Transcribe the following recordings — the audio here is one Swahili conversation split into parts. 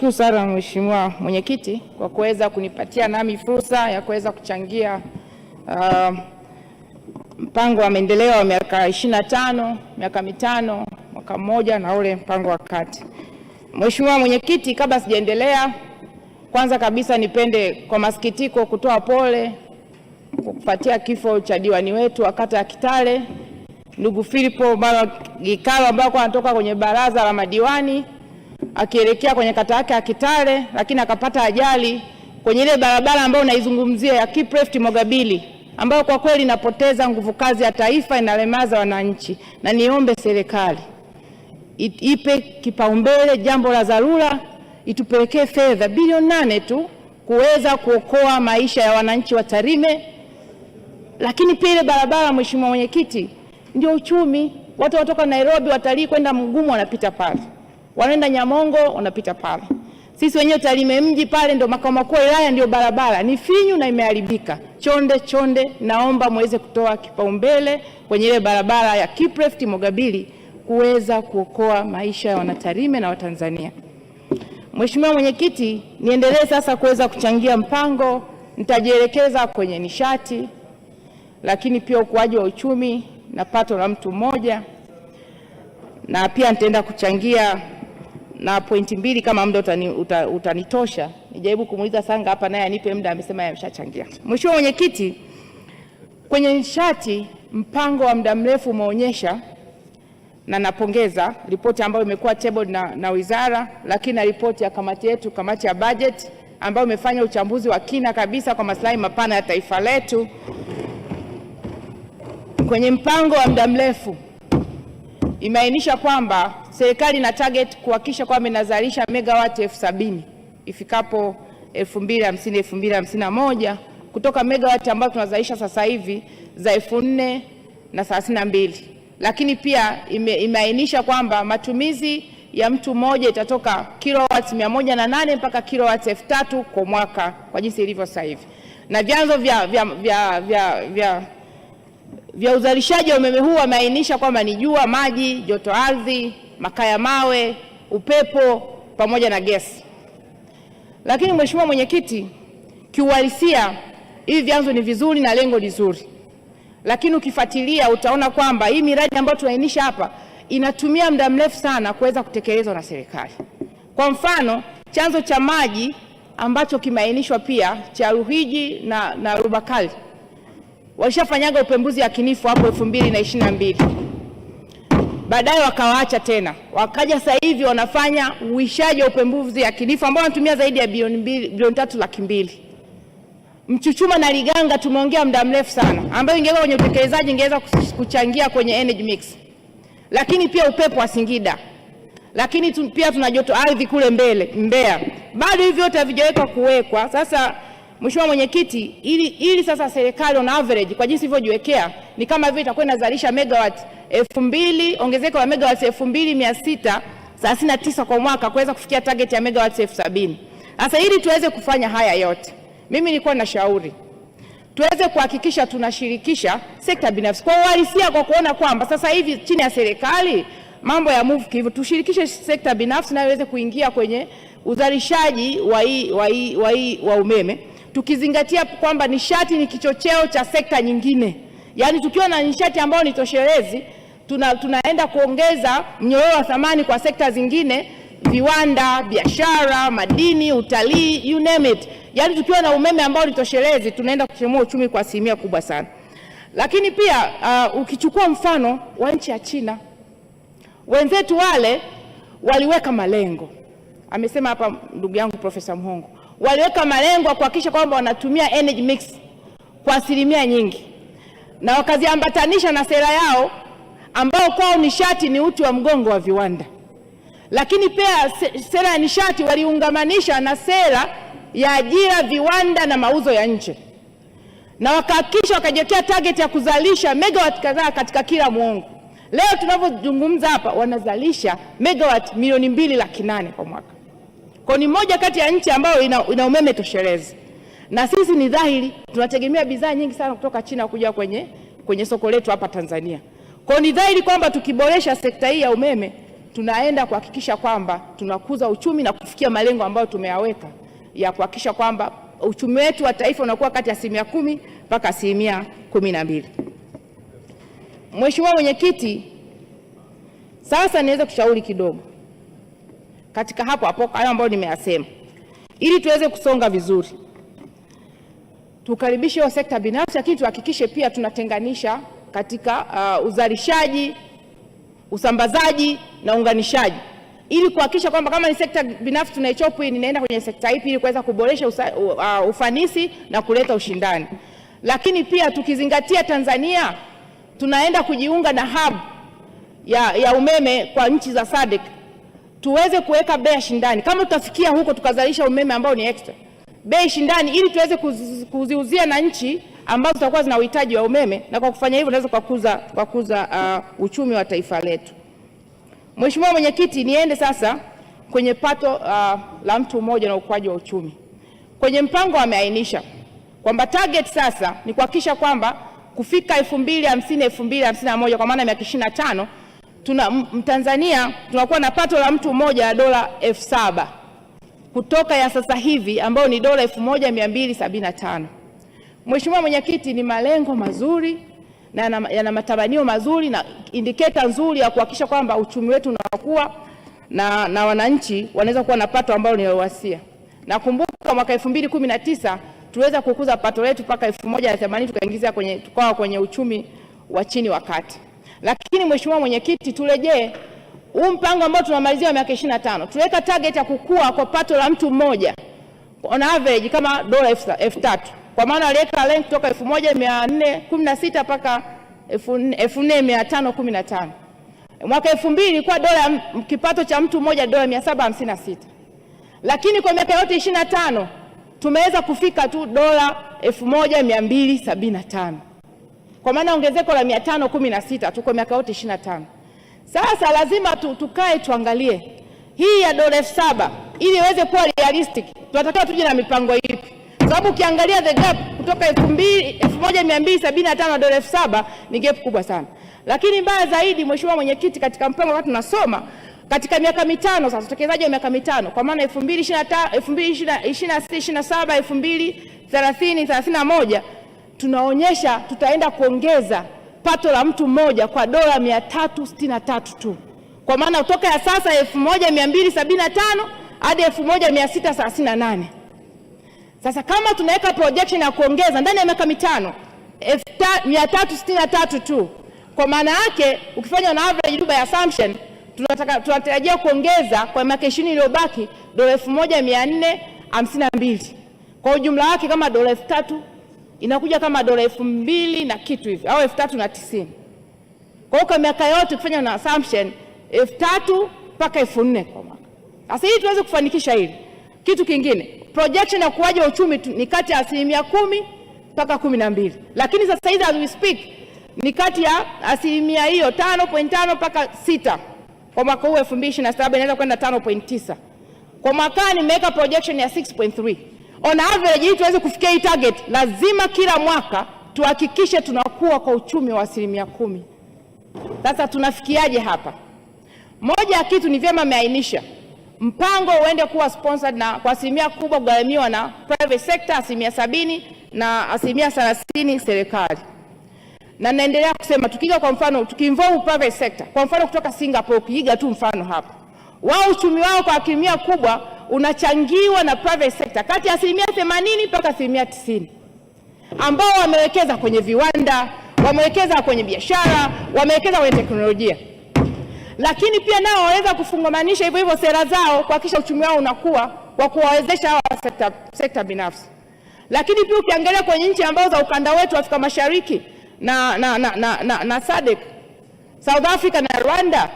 Nakushukuru sana Mheshimiwa Mwenyekiti kwa kuweza kunipatia nami fursa ya kuweza kuchangia mpango wa maendeleo wa miaka 25, miaka mitano, mwaka mmoja na ule mpango wa kati. Mheshimiwa Mwenyekiti, kabla sijaendelea, kwanza kabisa nipende kwa masikitiko kutoa pole kufuatia kifo cha diwani wetu wa kata ya Kitale, ndugu Philipo Gikalo, ambao anatoka kwenye baraza la madiwani akielekea kwenye kata yake ya Kitale, lakini akapata ajali kwenye ile barabara ambayo unaizungumzia ya Kipreft Mogabili, ambayo kwa kweli inapoteza nguvu kazi ya taifa, inalemaza wananchi. Na niombe serikali ipe kipaumbele jambo la dharura, itupelekee fedha bilioni 8 tu kuweza kuokoa maisha ya wananchi wa Tarime. Lakini pia ile barabara, Mheshimiwa Mwenyekiti, ndio uchumi. Watu watoka Nairobi, watalii kwenda Mgumu wanapita pale, wanaenda Nyamongo wanapita pale. Sisi wenyewe Tarime mji pale ndio makao makuu ya wilaya, ndio barabara ni finyu na imeharibika. Chonde, naomba muweze kutoa kipaumbele kwenye ile barabara ya Kipreft Mogabili kuweza kuokoa maisha ya Wanatarime na Watanzania. Mheshimiwa Mwenyekiti, niendelee sasa kuweza kuchangia mpango. Nitajielekeza kwenye nishati, lakini pia ukuaji wa uchumi na pato la mtu mmoja, na pia nitaenda kuchangia na pointi mbili kama muda utanitosha. Nijaribu kumuuliza Sanga hapa naye anipe muda, amesema ameshachangia. Mheshimiwa Mwenyekiti, kwenye nishati mpango wa muda mrefu umeonyesha, na napongeza ripoti ambayo imekuwa tabled na wizara, lakini na ripoti ya kamati yetu, kamati ya budget, ambayo imefanya uchambuzi wa kina kabisa kwa maslahi mapana ya taifa letu. Kwenye mpango wa muda mrefu imeainisha kwamba serikali ina target kuhakikisha kwamba inazalisha megawati 70,000 ifikapo 2050-2051 kutoka megawati ambazo tunazalisha sasa hivi za 4,032. Lakini pia imeainisha kwamba matumizi ya mtu mmoja itatoka kilowatts 108 mpaka kilowatts 3,000 kwa mwaka kwa jinsi ilivyo sasa hivi. Na vyanzo vya uzalishaji wa umeme huu wameainisha kwamba ni jua, maji, joto ardhi, makaa ya mawe, upepo pamoja na gesi. Lakini Mheshimiwa Mwenyekiti, kiuhalisia hivi vyanzo ni vizuri na lengo ni zuri, lakini ukifuatilia utaona kwamba hii miradi ambayo tunaainisha hapa inatumia muda mrefu sana kuweza kutekelezwa na serikali. Kwa mfano, chanzo cha maji ambacho kimeainishwa pia cha Ruhiji na Rubakali walishafanyaga upembuzi yakinifu hapo 2022. Baadaye wakawaacha tena. Wakaja sasa hivi wanafanya uishaji wa upembuzi yakinifu ambao wanatumia zaidi ya bilioni 3,200,000. Mchuchuma na Liganga tumeongea muda mrefu sana, ambayo ingeweza kwenye utekelezaji ingeweza kuchangia kwenye energy mix. Lakini pia upepo wa Singida. Lakini pia tuna joto ardhi kule Mbeya. Bado hivyo yote havijawekwa kuwekwa. Sasa Mheshimiwa Mwenyekiti, ili sasa serikali on average kwa jinsi ilivyojiwekea ni kama vile itakuwa inazalisha megawatt 2,000, ongezeko la megawatt 2,639 kwa mwaka kuweza kufikia target ya megawatt 70,000. Sasa ili tuweze kufanya haya yote, mimi nilikuwa na shauri tuweze kuhakikisha tunashirikisha sekta binafsi kwa uhalisia, kwa kuona kwamba sasa hivi chini ya serikali mambo ya move hivyo, tushirikishe sekta binafsi na iweze kuingia kwenye uzalishaji wa umeme, tukizingatia kwamba nishati ni kichocheo cha sekta nyingine. Yaani tukiwa na nishati ambayo ni toshelezi, tunaenda kuongeza mnyororo wa thamani kwa sekta zingine, viwanda, biashara, madini, utalii, you name it. Yaani tukiwa na umeme ambao ni toshelezi, tunaenda kuchemua uchumi kwa asilimia kubwa sana. Lakini pia ukichukua mfano wa nchi ya China, wenzetu wale waliweka malengo. Amesema hapa ndugu yangu Profesa Mhongo, waliweka malengo ya kuhakikisha kwamba wanatumia energy mix kwa asilimia nyingi, na wakaziambatanisha na sera yao ambao kwao nishati ni uti wa mgongo wa viwanda. Lakini pia sera ya nishati waliungamanisha na sera ya ajira, viwanda na mauzo ya nje, na wakahakikisha wakajiwekea target ya kuzalisha megawatt kadhaa katika kila muongo. Leo tunavyozungumza hapa wanazalisha megawatt milioni 2,800,000 kwa mwaka. Kwa ni moja kati ya nchi ambayo ina umeme toshelezi. Na sisi ni dhahiri tunategemea bidhaa nyingi sana kutoka China kuja kwenye soko letu hapa Tanzania. Kwa ni dhahiri kwamba tukiboresha sekta hii ya umeme tunaenda kuhakikisha kwamba tunakuza uchumi na kufikia malengo ambayo tumeyaweka ya kuhakikisha kwamba uchumi wetu wa taifa unakuwa kati ya 10% mpaka 12%. Mheshimiwa Mwenyekiti, sasa niweze kushauri kidogo katika hapo hayo ambayo nimeyasema, ili tuweze kusonga vizuri. Tukaribishe hiyo sekta binafsi, lakini tuhakikishe pia tunatenganisha katika uzalishaji, usambazaji na unganishaji, ili kuhakikisha kwamba kama ni sekta binafsi tunaichopu inaenda kwenye sekta ipi, ili kuweza kuboresha ufanisi na kuleta ushindani. Lakini pia tukizingatia Tanzania tunaenda kujiunga na hub ya umeme kwa nchi za SADC, tuweze kuweka bei shindani. Kama tutafikia huko tukazalisha umeme ambao ni extra, bei shindani, ili tuweze kuziuzia na nchi ambazo zitakuwa zina uhitaji wa umeme, na kwa kufanya hivyo tunaweza kukuza uchumi wa taifa letu. Mheshimiwa Mwenyekiti, niende sasa kwenye pato la mtu mmoja na ukuaji wa uchumi. Kwenye mpango wameainisha kwamba target sasa ni kuhakikisha kwamba kufika 2050-2051 kwa maana miaka 25 Mtanzania tunakuwa na pato la mtu mmoja la dola 7,000 kutoka ya sasa hivi ambayo ni dola 1275. Mheshimiwa Mwenyekiti, ni malengo mazuri na yana matamanio mazuri na indicator nzuri ya kuhakikisha kwamba uchumi wetu unakuwa na wananchi wanaweza kuwa na pato ambalo ni wasia. Nakumbuka mwaka 2019 tuweza kukuza pato letu mpaka 1080 tukaingiza tukawa kwenye uchumi wa chini wa kati. Lakini Mheshimiwa Mwenyekiti, turejee huu mpango ambao tunamalizia miaka 25. Tuweka target ya kukua kwa pato la mtu mmoja on average kama dola 3,000. Kwa maana aliweka lengo kutoka 1416 mpaka 4515. Mwaka 2000 kwa dola kipato cha mtu mmoja dola 756. Lakini kwa miaka yote 25 tumeweza kufika tu dola 1275. Kwa maana ongezeko la 516 tu kwa miaka yote 25. Sasa lazima tukae tuangalie hii ya dola 7,000 ili iweze kuwa realistic. Tunatakiwa tuje na mipango ipi? Sababu ukiangalia the gap kutoka 1275 dola 7,000 ni gap kubwa sana. Lakini mbaya zaidi, Mheshimiwa Mwenyekiti, katika mpango wakati tunasoma katika miaka mitano sasa, utekelezaji wa miaka mitano kwa maana 2025, 2026, 2027, 2030, 2031 tunaonyesha tutaenda kuongeza pato la mtu mmoja kwa dola 363 tu. Kwa maana kutoka ya sasa 1275 hadi 1638. Sasa kama tunaweka projection ya kuongeza ndani ya miaka mitano 363 tu, kwa maana yake ukifanya na average by assumption tunatarajia kuongeza kwa miaka 20 iliyobaki dola 1452. Kwa ujumla wake kama dola 3,000 inakuja kama dola 2,000 na kitu hivi au 3,090. Kwa miaka yote ukifanya na assumption 3,000 mpaka 4,000 kwa mwaka. Sasa hii tuweze kufanikisha hili. Kitu kingine, projection ya ukuaji wa uchumi ni kati ya 10% mpaka 12. Lakini sasa hivi as we speak ni kati ya asilimia hiyo 5.5 mpaka 6. Kwa mwaka huu 2027 inaweza kwenda 5.9. Kwa mwakani nimeweka projection ya 6.3. On average, ili tuweze kufikia hii target, lazima kila mwaka tuhakikishe tunakuwa kwa uchumi wa 10%. Sasa tunafikiaje hapa? Moja ya kitu ni vyema meainisha mpango uende kuwa sponsored na kwa asilimia kubwa kugharimiwa na private sector 70% na 30% serikali. Na naendelea kusema tukija kwa mfano tukiinvolve private sector, kwa mfano kutoka Singapore, kuiga tu mfano hapa, wao uchumi wao kwa asilimia kubwa unachangiwa na private sector kati ya 80% mpaka 90%, ambao wamewekeza kwenye viwanda, wamewekeza kwenye biashara, wamewekeza kwenye teknolojia. Lakini pia nao waweza kufungamanisha hivyo hivyo sera zao kuhakikisha uchumi wao unakuwa kwa kuwawezesha hawa sekta binafsi. Lakini pia ukiangalia kwenye nchi ambazo za ukanda wetu Afrika Mashariki na SADC, South Africa na Rwanda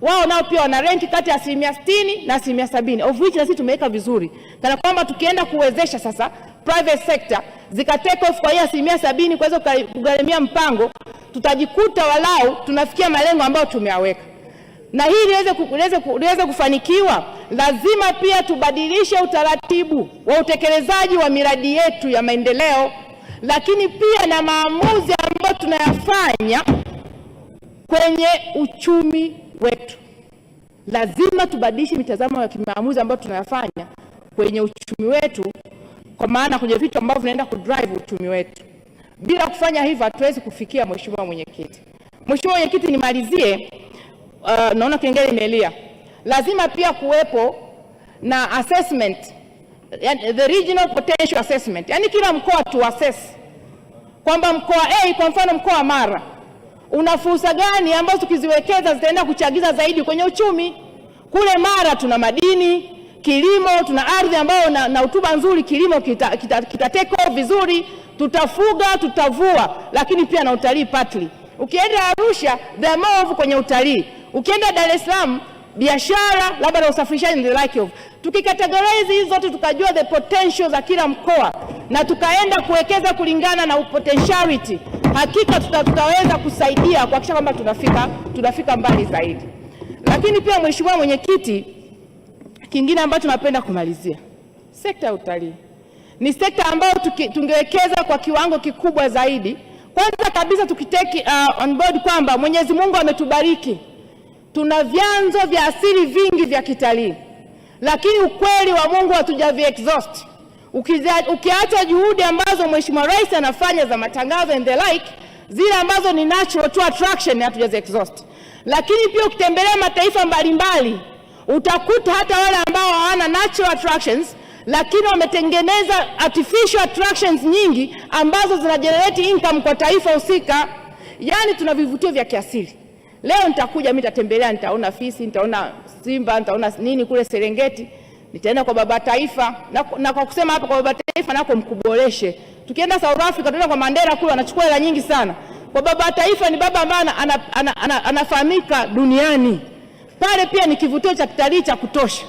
wao nao pia wana rank kati ya 60% na 70%, of which na sisi tumeweka vizuri. Kana kwamba tukienda kuwezesha sasa private sector zika take off kwa hiyo 70% kuweza kugharimia mpango, tutajikuta walau tunafikia malengo ambayo tumeyaweka. Na hii liweze kufanikiwa, lazima pia tubadilishe utaratibu wa utekelezaji wa miradi yetu ya maendeleo, lakini pia na maamuzi ambayo tunayafanya kwenye uchumi wetu. Lazima tubadilishe mitazamo ya kimaamuzi ambayo tunayafanya kwenye uchumi wetu, kwa maana kwenye vitu ambavyo vinaenda kudrive uchumi wetu. Bila kufanya hivyo hatuwezi kufikia. Mheshimiwa Mwenyekiti. Mheshimiwa Mwenyekiti, nimalizie, naona kengele imelia. Lazima pia kuwepo na assessment, the regional potential assessment. Yaani kila mkoa tu assess kwamba mkoa A, kwa mfano mkoa wa Mara, una fursa gani ambazo tukiziwekeza zitaenda kuchagiza zaidi kwenye uchumi. Kule Mara tuna madini, kilimo, tuna ardhi ambayo na rutuba nzuri, kilimo kita take off vizuri, tutafuga, tutavua, lakini pia na utalii partly. Ukienda Arusha, the more kwenye utalii. Ukienda Dar es Salaam, biashara, labda na usafirishaji and the like of. Tukikategorize hizo zote, tukajua the potential za kila mkoa na tukaenda kuwekeza kulingana na potentiality, hakika tutaweza kusaidia kuhakikisha kwamba tunafika mbali zaidi. Lakini pia Mheshimiwa Mwenyekiti, kingine ambacho napenda kumalizia, sekta ya utalii ni sekta ambayo tungewekeza kwa kiwango kikubwa zaidi. Kwanza kabisa tukiteki on board kwamba Mwenyezi Mungu ametubariki, tuna vyanzo vya asili vingi vya kitalii, lakini ukweli wa Mungu hatujavi exhaust. Ukiacha juhudi ambazo Mheshimiwa Rais anafanya za matangazo and the like, zile ambazo ni natural to attraction hatujazi exhaust. Lakini pia ukitembelea mataifa mbalimbali utakuta hata wale ambao hawana natural attractions, lakini wametengeneza artificial attractions nyingi ambazo zina generate income kwa taifa husika. Yaani tuna vivutio vya kiasili. Leo nitakuja mimi nitatembelea, nitaona fisi, nitaona simba, nitaona nini kule Serengeti, nitaenda kwa baba taifa na kwa kusema hapa kwa baba taifa nako mkuboreshe. Tukienda South Africa tunaenda kwa Mandela kule anachukua hela nyingi sana. Kwa baba taifa ni baba ambaye anafahamika duniani. Pale pia ni kivutio cha kitalii cha kutosha.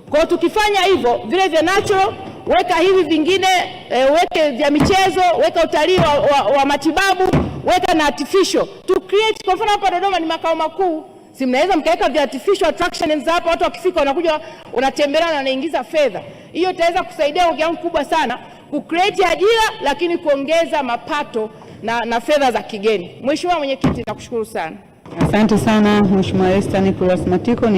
Kwa hiyo tukifanya hivyo, vile vya natural, weka hivi vingine, weke vya michezo, weka utalii wa matibabu, weka na artificial. To create, kwa mfano hapa Dodoma ni makao makuu, si mnaweza mkaweka vya artificial attractions hapa, watu wakifika wanakuja wanatembelea na wanaingiza fedha. Hiyo itaweza kusaidia kwa kiwango kubwa sana ku create ajira, lakini kuongeza mapato na fedha za kigeni. Mheshimiwa Mwenyekiti, nakushukuru sana. Asante sana Mheshimiwa Esther Nicholas Matiko.